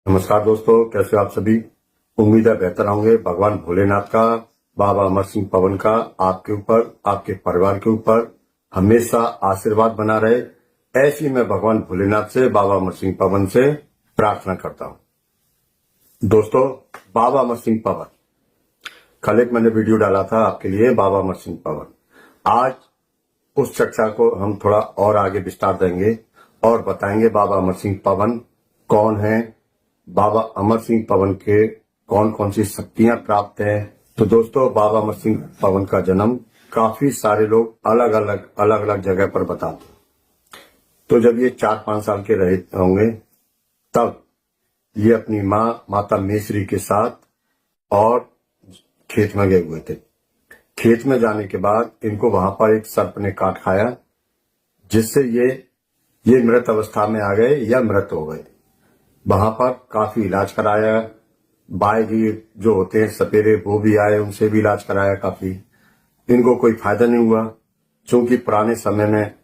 नमस्कार दोस्तों, कैसे हो आप सभी। उम्मीद है बेहतर होंगे। भगवान भोलेनाथ का, बाबा अमर सिंह पवन का आपके ऊपर, आपके परिवार के ऊपर हमेशा आशीर्वाद बना रहे, ऐसी मैं भगवान भोलेनाथ से, बाबा अमर सिंह पवन से प्रार्थना करता हूं। दोस्तों, बाबा अमर सिंह पवन, कल एक मैंने वीडियो डाला था आपके लिए, बाबा अमर सिंह पवन। आज उस चर्चा को हम थोड़ा और आगे विस्तार देंगे और बताएंगे बाबा अमर सिंह पवन कौन है, बाबा अमर सिंह पवन के कौन कौन सी शक्तियां प्राप्त है। तो दोस्तों, बाबा अमर सिंह पवन का जन्म काफी सारे लोग अलग अलग जगह पर बताते हैं। तो जब ये 4-5 साल के रहे होंगे, तब ये अपनी माता मेसरी के साथ और खेत में गए हुए थे। खेत में जाने के बाद इनको वहां पर एक सर्प ने काट खाया, जिससे ये मृत अवस्था में आ गए या मृत हो गए। वहां पर काफी इलाज कराया, बाय जी जो होते हैं सपेरे, वो भी आए, उनसे भी इलाज कराया काफी। इनको कोई फायदा नहीं हुआ, क्योंकि पुराने समय में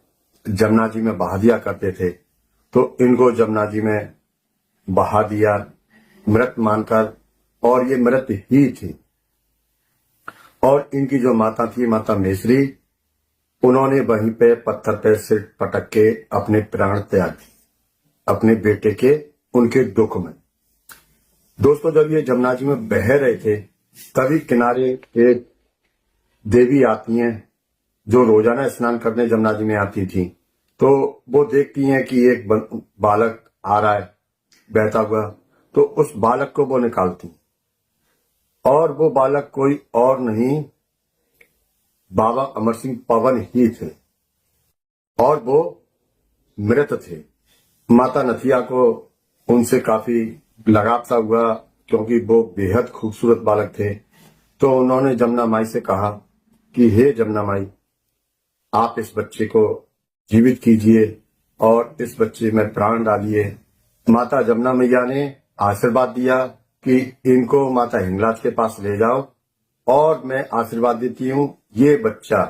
जमुना जी में बहा दिया करते थे। तो इनको जमुना जी में बहा दिया मृत मानकर, और ये मृत ही थी। और इनकी जो माता थी, माता मेसरी, उन्होंने वहीं पे पत्थर पे सिर पटक के अपने प्राण त्याग दिए, अपने बेटे के उनके दुख में। दोस्तों, जब ये जमुना जी में बह रहे थे, तभी किनारे एक देवी आती हैं, जो रोजाना स्नान करने जमुना जी में आती थी। तो वो देखती हैं कि एक बालक आ रहा है बहता हुआ, तो उस बालक को वो निकालती, और वो बालक कोई और नहीं, बाबा अमर सिंह पवन ही थे, और वो मृत थे। माता नथिया को उनसे काफी लगाव सा हुआ, क्योंकि वो बेहद खूबसूरत बालक थे। तो उन्होंने जमुना माई से कहा कि हे जमुना माई, आप इस बच्चे को जीवित कीजिए और इस बच्चे में प्राण डालिए। माता जमुना मैया ने आशीर्वाद दिया कि इनको माता हिंगलाज के पास ले जाओ, और मैं आशीर्वाद देती हूं, ये बच्चा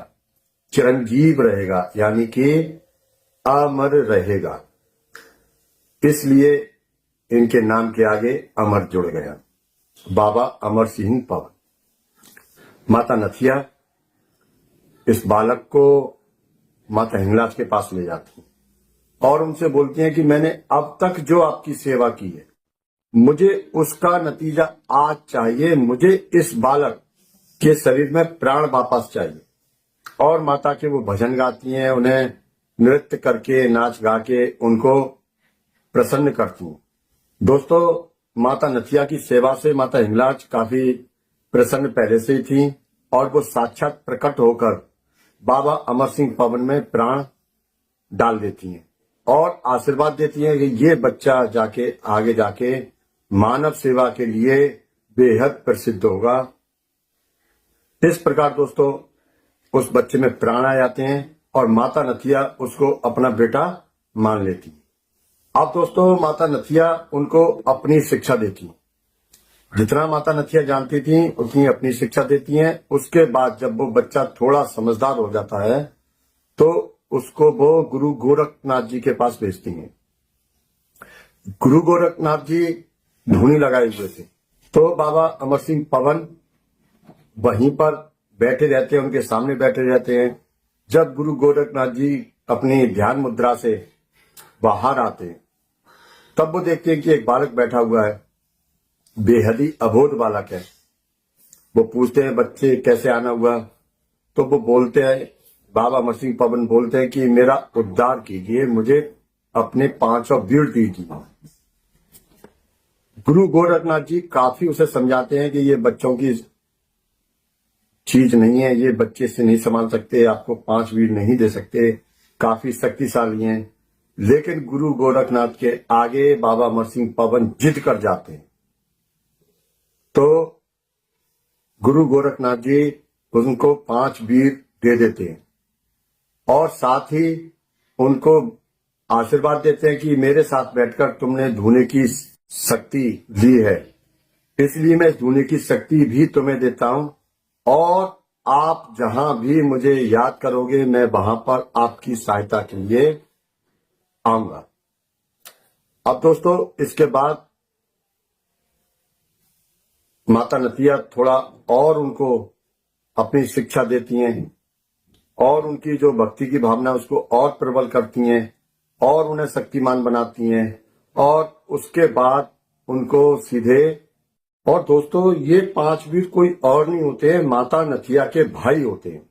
चिरंजीव रहेगा, यानी कि अमर रहेगा। इसलिए इनके नाम के आगे अमर जुड़ गया, बाबा अमर सिंह पवन। माता नथिया इस बालक को माता हिंगलाज के पास ले जाती और उनसे बोलती हैं कि मैंने अब तक जो आपकी सेवा की है, मुझे उसका नतीजा आज चाहिए। मुझे इस बालक के शरीर में प्राण वापस चाहिए। और माता के वो भजन गाती हैं, उन्हें नृत्य करके, नाच गा के उनको प्रसन्न करती हूँ। दोस्तों, माता नथिया की सेवा से माता हिंगलाज काफी प्रसन्न पहले से ही थी, और वो साक्षात प्रकट होकर बाबा अमर सिंह पवन में प्राण डाल देती हैं और आशीर्वाद देती हैं कि ये बच्चा आगे जाके मानव सेवा के लिए बेहद प्रसिद्ध होगा। इस प्रकार दोस्तों, उस बच्चे में प्राण आ जाते हैं और माता नथिया उसको अपना बेटा मान लेती। अब दोस्तों, माता नथिया उनको अपनी शिक्षा देती, जितना माता नथिया जानती थी उतनी अपनी शिक्षा देती हैं। उसके बाद जब वो बच्चा थोड़ा समझदार हो जाता है, तो उसको वो गुरु गोरखनाथ जी के पास भेजती हैं। गुरु गोरखनाथ जी धूनी लगाए हुए थे, तो बाबा अमर सिंह पवन वहीं पर बैठे रहते हैं, उनके सामने बैठे रहते हैं। जब गुरु गोरखनाथ जी अपनी ध्यान मुद्रा से बाहर आते हैं, तब वो देखते हैं कि एक बालक बैठा हुआ है, बेहद ही अबोध बालक है। वो पूछते हैं, बच्चे कैसे आना हुआ? तो वो बोलते हैं, बाबा अमर सिंह पवन बोलते हैं कि मेरा उद्धार कीजिए, मुझे अपने 500 वीर दीजिए। गुरु गोरखनाथ जी काफी उसे समझाते हैं कि ये बच्चों की चीज नहीं है, ये बच्चे से नहीं संभाल सकते, आपको 5 वीर नहीं दे सकते, काफी शक्तिशाली हैं। लेकिन गुरु गोरखनाथ के आगे बाबा अमर सिंह पवन जिद कर जाते हैं। तो गुरु गोरखनाथ जी उनको 5 वीर दे देते हैं, और साथ ही उनको आशीर्वाद देते हैं कि मेरे साथ बैठकर तुमने धूने की शक्ति ली है, इसलिए मैं धूने की शक्ति भी तुम्हें देता हूं, और आप जहां भी मुझे याद करोगे, मैं वहां पर आपकी सहायता के लिए आऊंगा। अब दोस्तों, इसके बाद माता नतिया थोड़ा और उनको अपनी शिक्षा देती हैं और उनकी जो भक्ति की भावना है उसको और प्रबल करती हैं और उन्हें शक्तिमान बनाती हैं और उसके बाद उनको सीधे। और दोस्तों ये 5 वीर कोई और नहीं होते हैं, माता नथिया के भाई होते हैं।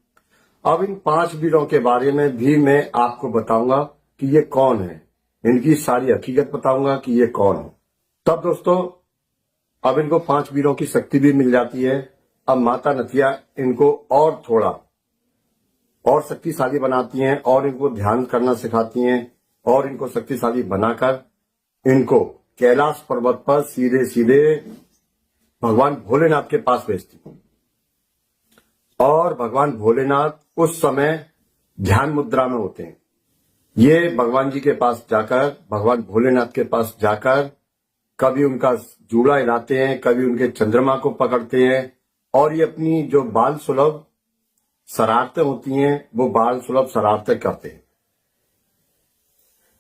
अब इन 5 वीरों के बारे में भी मैं आपको बताऊंगा कि ये कौन है, इनकी सारी हकीकत बताऊंगा कि ये कौन है। तब दोस्तों अब इनको 5 वीरों की शक्ति भी मिल जाती है। अब माता नथिया इनको और थोड़ा और शक्तिशाली बनाती हैं और इनको ध्यान करना सिखाती हैं और इनको शक्तिशाली बनाकर इनको कैलाश पर्वत पर सीधे सीधे भगवान भोलेनाथ के पास भेजती हैं। और भगवान भोलेनाथ उस समय ध्यान मुद्रा में होते हैं। ये भगवान जी के पास जाकर, भगवान भोलेनाथ के पास जाकर कभी उनका जूड़ा हिलाते हैं, कभी उनके चंद्रमा को पकड़ते हैं और ये अपनी जो बाल सुलभ शरारतें होती हैं वो बाल सुलभ शरारतें करते हैं।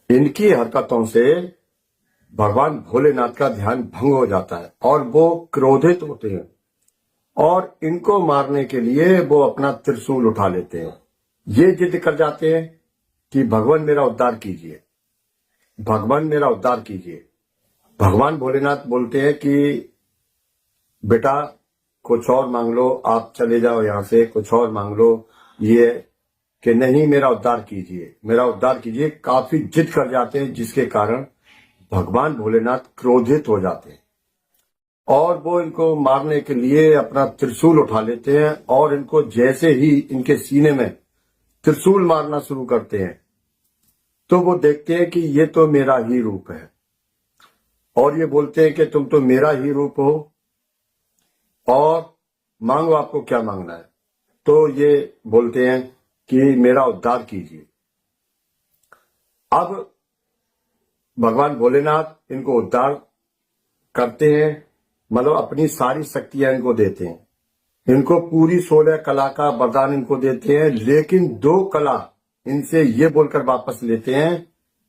इनकी हरकतों से भगवान भोलेनाथ का ध्यान भंग हो जाता है और वो क्रोधित होते हैं और इनको मारने के लिए वो अपना त्रिशूल उठा लेते हैं। ये जिद कर जाते हैं कि भगवान मेरा उद्धार कीजिए, भगवान मेरा उद्धार कीजिए। भगवान भोलेनाथ बोलते हैं कि बेटा कुछ और मांग लो, आप चले जाओ यहां से, कुछ और मांग लो। ये कि नहीं मेरा उद्धार कीजिए, मेरा उद्धार कीजिए। काफी जिद कर जाते हैं जिसके कारण भगवान भोलेनाथ क्रोधित हो जाते हैं और वो इनको मारने के लिए अपना त्रिशूल उठा लेते हैं और इनको जैसे ही इनके सीने में त्रिशूल मारना शुरू करते हैं तो वो देखते हैं कि ये तो मेरा ही रूप है और ये बोलते हैं कि तुम तो मेरा ही रूप हो और मांगो, आपको क्या मांगना है। तो ये बोलते हैं कि मेरा उद्धार कीजिए। अब भगवान भोलेनाथ इनको उद्धार करते हैं, मतलब अपनी सारी शक्तियां इनको देते हैं। इनको पूरी 16 कला का वरदान इनको देते हैं, लेकिन 2 कला इनसे ये बोलकर वापस लेते हैं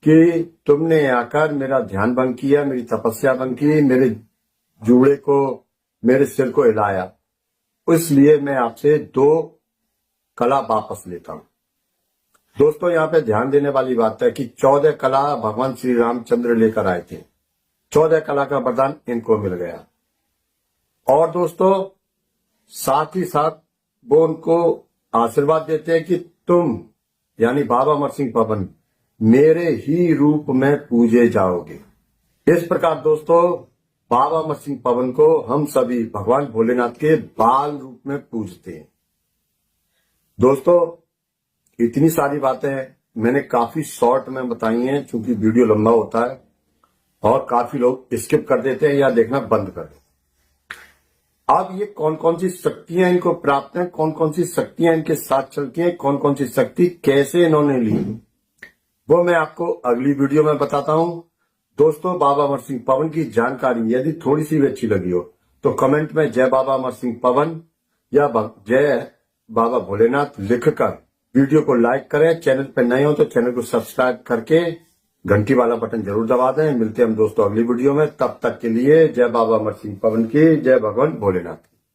कि तुमने आकर मेरा ध्यान भंग किया, मेरी तपस्या भंग की, मेरे जूड़े को, मेरे सिर को हिलाया, इसलिए मैं आपसे 2 कला वापस लेता हूं। दोस्तों यहाँ पे ध्यान देने वाली बात है कि 14 कला भगवान श्री रामचंद्र लेकर आए थे। 14 कला का वरदान इनको मिल गया और दोस्तों साथ ही साथ वो उनको आशीर्वाद देते हैं कि तुम यानी बाबा अमर सिंह पवन मेरे ही रूप में पूजे जाओगे। इस प्रकार दोस्तों बाबा अमर सिंह पवन को हम सभी भगवान भोलेनाथ के बाल रूप में पूजते हैं। दोस्तों इतनी सारी बातें मैंने काफी शॉर्ट में बताई हैं क्योंकि वीडियो लंबा होता है और काफी लोग स्किप कर देते हैं या देखना बंद कर देते हैं। अब ये कौन कौन सी शक्तियां इनको प्राप्त हैं, कौन कौन सी शक्तियां इनके साथ चलती हैं, कौन कौन सी शक्ति कैसे इन्होंने ली, वो मैं आपको अगली वीडियो में बताता हूं। दोस्तों बाबा अमर सिंह पवन की जानकारी यदि थोड़ी सी भी अच्छी लगी हो तो कमेंट में जय बाबा अमर सिंह पवन या जय बाबा भोलेनाथ लिखकर वीडियो को लाइक करें। चैनल पर नए हो तो चैनल को सब्सक्राइब करके घंटी वाला बटन जरूर दबा दें। मिलते हैं हम दोस्तों अगली वीडियो में, तब तक के लिए जय बाबा अमर सिंह पवन की, जय भगवान भोलेनाथ।